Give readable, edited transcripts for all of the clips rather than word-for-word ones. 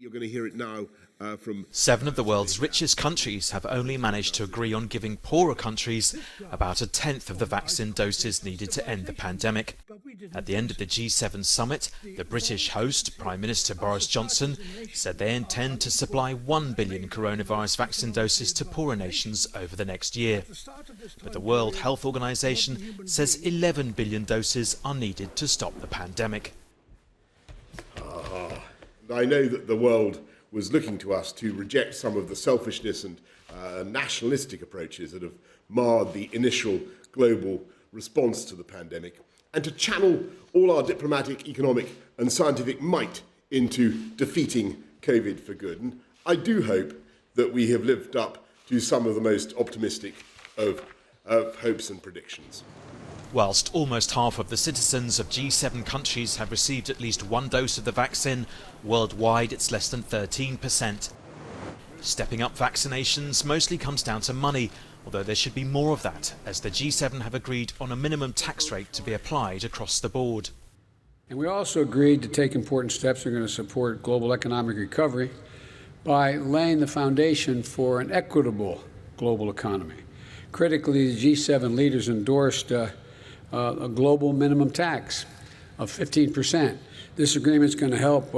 You're going to hear it now from 7 of the world's richest countries have only managed to agree on giving poorer countries about 1/10 of the vaccine doses needed to end the pandemic. At the end of the G7 summit, the British host, Prime Minister Boris Johnson, said they intend to supply 1 billion coronavirus vaccine doses to poorer nations over the next year. But the World Health Organization says 11 billion doses are needed to stop the pandemic. I know that the world was looking to us to reject some of the selfishness and nationalistic approaches that have marred the initial global response to the pandemic, and to channel all our diplomatic, economic and scientific might into defeating COVID for good. And I do hope that we have lived up to some of the most optimistic of hopes and predictions. Whilst almost half of the citizens of G7 countries have received at least 1 dose of the vaccine, worldwide it's less than 13%. Stepping up vaccinations mostly comes down to money, although there should be more of that, as the G7 have agreed on a minimum tax rate to be applied across the board. And we also agreed to take important steps that are going to support global economic recovery by laying the foundation for an equitable global economy. Critically, the G7 leaders endorsed a global minimum tax of 15%. This agreement is going to help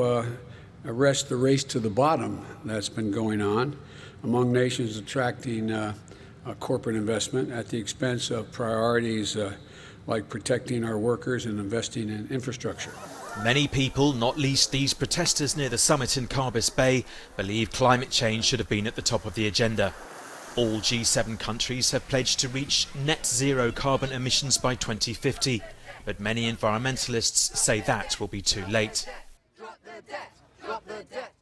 arrest the race to the bottom that's been going on among nations attracting corporate investment at the expense of priorities like protecting our workers and investing in infrastructure. Many people, not least these protesters near the summit in Carbis Bay, believe climate change should have been at the top of the agenda. All G7 countries have pledged to reach net zero carbon emissions by 2050, but many environmentalists say that will be too late. Drop the debt, drop the debt.